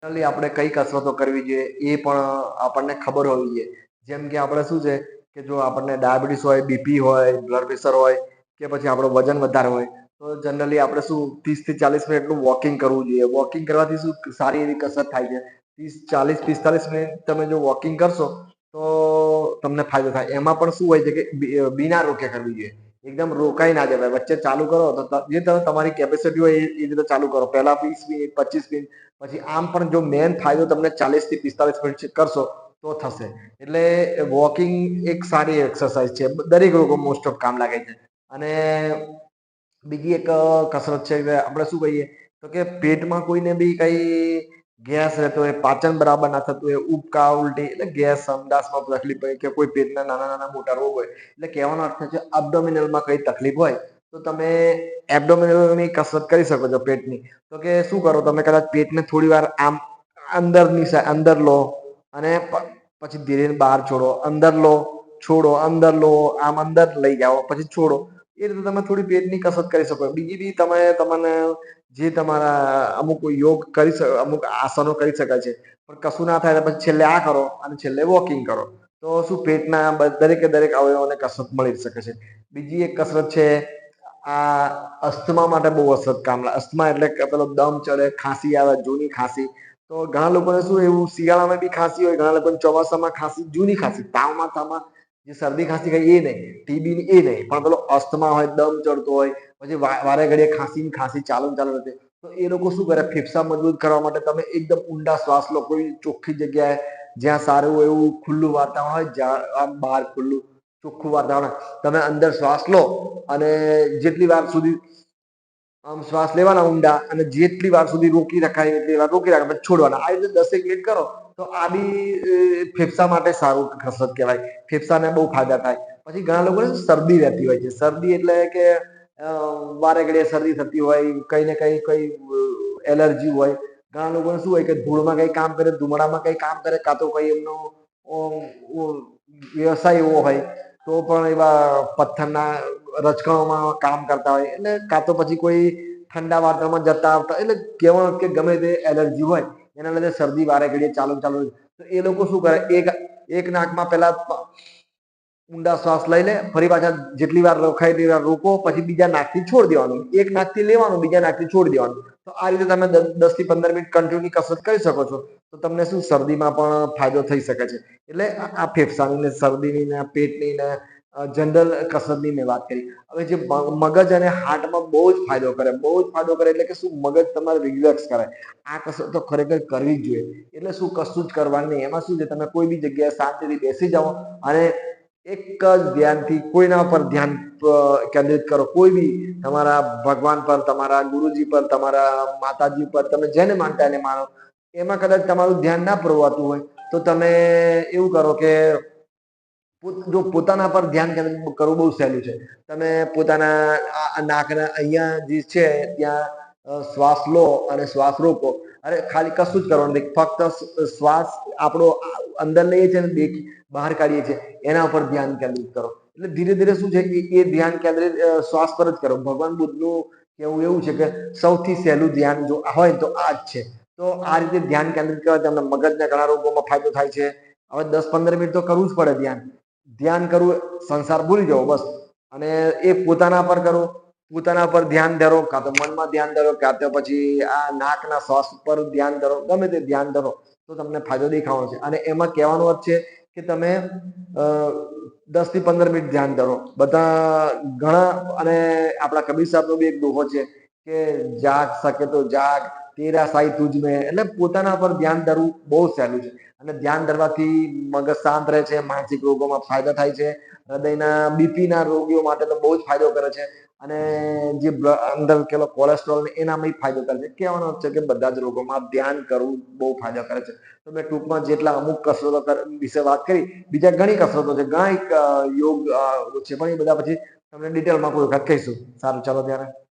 Generally આપણે કઈ કસરતો કરવી જોઈએ એ પણ આપણને ખબર હોવી જોઈએ. જેમ કે આપણે શું છે કે જો આપણને ડાયાબિટીસ હોય, બીપી હોય, બ્લડ પ્રેશર હોય કે પછી આપણું વજન વધારે હોય તો જનરલી આપણે શું 30 થી 40 મિનિટનું વોકિંગ કરવું જોઈએ. વોકિંગ કરવાથી શું સારી એવી કસરત થાય છે. 30, 40, 45 મિનિટ તમે જો વોકિંગ કરશો તો તમને ફાયદો થાય. એમાં પણ શું હોય છે કે બીના રોકે કરવી જોઈએ. એકદમ રોકાઈ ના જવાય. વચ્ચે ચાલુ કરો તો જે તમે તમારી કેપેસિટી હોય એ રીતે ચાલુ કરો. પહેલા 20 મિનિટ, 25 મિનિટ, પછી આમ પણ જો મેન ફાયદો તમને 40 થી 45 મિનિટ કરશો તો થશે. એટલે વોકિંગ એક સારી એક્સરસાઇઝ છે. દરેક રોગો મોસ્ટ ઓફ કામ લાગે છે. અને બીજી એક કસરત છે કે આપણે શું કહીએ તો કે પેટમાં કોઈને બી કઈ ગેસ રહેતો હોય, પાચન બરાબર ના થતું હોય, ઉબકા ઉલટી એટલે ગેસ સંડાસમાં તકલીફ હોય કે કોઈ પેટના નાના નાના મોટા રોગ હોય એટલે કહેવાનો અર્થ છે અબડોમિનલમાં કઈ તકલીફ હોય તો તમે એબડોમિનલની કસરત કરી શકો છો પેટની. તો કે શું કરો તમે કદાચ પેટને થોડી વાર આમ અંદર લો અને પછી ધીરે બહાર છોડો, અંદર લો, છોડો, અંદર લો, આમ અંદર લઈ જાઓ પછી છોડો. એ રીતે તમે થોડી પેટની કસરત કરી શકો. બીજી બી તમે તમને જે તમારા અમુક યોગ અમુક આસનો કરી શકાય છે. પણ કશું ના થાય તો પછી છેલ્લે આ કરો અને છેલ્લે વોકિંગ કરો. તો શું પેટના દરેકે દરેક અવયવોને કસરત મળી શકે છે. બીજી એક કસરત છે આ અસ્થમા માટે બહુ અસરત કામ લાગે. અસ્થમા એટલે કે પેલો દમ ચડે, ખાંસી આવે, જૂની ખાંસી. તો ઘણા લોકોને શું એવું શિયાળામાં બી ખાંસી હોય, ઘણા લોકોને ચોમાસામાં ખાંસી, જૂની ખાંસી, તાવમાં જે શરદી ખાંસી કઈ એ નહીં, ટીબી એ નહીં, પણ પેલો અસ્થમા હોય, દમ ચડતો હોય, પછી વારે ઘડીએ ખાંસી ચાલુ રહે તો એ લોકો શું કરે ફેફસા મજબૂત કરવા માટે તમે એકદમ ઊંડા શ્વાસ લો. કોઈ ચોખ્ખી જગ્યાએ જ્યાં સારું એવું ખુલ્લું વાતાવરણ હોય, જ્યાં આમ બહાર ખુલ્લું ચોખ્ખું વાતાવરણ તમે અંદર શ્વાસ લો અને જેટલી વાર સુધી આમ શ્વાસ લેવાના ઊંડા અને જેટલી વાર સુધી રોકી રખાય એટલી વાર રોકી રાખે પછી છોડવાના. આ રીતે 10 મિનિટ કરો તો આ બી ફેફસા માટે સારું કસરત કહેવાય. ફેફસાને બહુ ફાયદા થાય. પછી ઘણા લોકોને શરદી રહેતી હોય છે. શરદી એટલે કે વારે ઘડીએ શરદી થતી હોય, કઈ ને કઈ એલર્જી હોય. ઘણા લોકોને શું હોય કે ધૂળમાં કઈ કામ કરે, ધુમાડામાં કઈ કામ કરે, કાં તો કઈ એમનો વ્યવસાય એવો હોય તો પણ એવા પથ્થરના રચકણોમાં કામ કરતા હોય એટલે કાં તો પછી કોઈ ઠંડા વાતાવરણમાં જતા આવતા એટલે કહેવાનો કે ગમે તે એલર્જી હોય એના લીધે શરદી વારે ઘડીએ ચાલુ તો એ લોકો શું કરે એક નાકમાં પેલા ઊંડા શ્વાસ લઈ લે, ફરી પાછા જેટલી વાર રોકાય એટલી વાર રોકો, પછી બીજા નાકથી છોડી દેવાનું. એક નાકથી લેવાનું, બીજા નાકથી છોડી દેવાનું. તો આ રીતે તમે 10 થી 15 મિનિટ કન્ટિન્યુ કસરત કરી શકો છો. તો તમને શું શરદીમાં પણ ફાયદો થઈ શકે છે. એટલે આ ફેફસાની ને શરદીની ને પેટની ને જનરલ કસરતની મેં વાત કરી. હવે જે મગજ અને હાર્ટમાં બહુ જ ફાયદો કરે, બહુ જ ફાયદો કરે એટલે કે શું મગજ તમારે રિલેક્સ કરે. આ કસરત તો ખરેખર કરવી જ જોઈએ. એટલે શું કશું જ કરવાનું નહીં. એમાં શું છે તમે કોઈ બી જગ્યાએ શાંતિથી બેસી જાઓ અને એક જ ધ્યાનથી કોઈના પર ધ્યાન કેન્દ્રિત કરો. કોઈ બી તમારા ભગવાન પર, તમારા ગુરુજી પર, તમારા માતાજી પર, તમે જેને માનતા એને માનો. એમાં કદાચ તમારું ધ્યાન ના પુરવાતું હોય તો તમે એવું કરો કે જો પોતાના પર ધ્યાન કેન્દ્રિત કરવું બહુ સહેલું છે. તમે પોતાના નાકના અહીંયા જે છે ત્યાં શ્વાસ લો અને શ્વાસ રોકો. અરે ખાલી કશું જ કરવાનું નહીં. ફક્ત શ્વાસ આપણો અંદર લઈએ છીએ ને બહાર કાઢીએ છીએ એના ઉપર ધ્યાન કેન્દ્રિત કરો. એટલે ધીરે ધીરે શું છે એ ધ્યાન કેન્દ્રિત શ્વાસ પર જ કરો. ભગવાન બુદ્ધનું કેવું એવું છે કે સૌથી સહેલું ધ્યાન જો હોય તો આ જ છે. તો આ રીતે ધ્યાન કેન્દ્રિત કરવાથી તમને મગજના ઘણા રોગોમાં ફાયદો થાય છે. હવે 10-15 મિનિટ તો કરવું જ પડે ધ્યાન. ધ્યાન કરવું, સંસાર ભૂલી જાઓ બસ. અને એ પોતાના પર કરો, પોતાના પર ધ્યાન ધરો, કાં તો મનમાં ધ્યાન ધરો, કાં તો પછી આ નાકના શ્વાસ પર ધ્યાન ધરો, ગમે તે ધ્યાન ધરો તો તમને ફાયદો દેખાવાનો છે. અને એમાં કહેવાનો અર્થ છે કે તમે 10 થી 15 મિનિટ ધ્યાન ધરો. બધા ઘણા અને આપણા કબીર સાહેબનો બી એક દોહો છે કે જાગ શકે તો જાગ, તેરા સાઈ તુજ મેં. એટલે પોતાના પર ધ્યાન ધરવું બહુ સહેલું છે. અને ધ્યાન ધરવાથી મગજ શાંત રહે છે, માનસિક રોગોમાં ફાયદા થાય છે, હૃદયના બીપીના રોગીઓ માટે તો બહુ જ ફાયદો કરે છે. અને જે અંદર પેલો કોલેસ્ટ્રોલ એનામાં ફાયદો કરે છે. કહેવાનો છે કે બધા જ રોગોમાં ધ્યાન કરવું બહુ ફાયદા કરે છે. તો મેં ટૂંકમાં જેટલા અમુક કસરતો વિશે વાત કરી, બીજા ઘણી કસરતો છે, ઘણા યોગ છે, પણ એ બધા પછી તમને ડિટેલમાં કોઈ વખત કહીશું. સારું, ચાલો ત્યારે.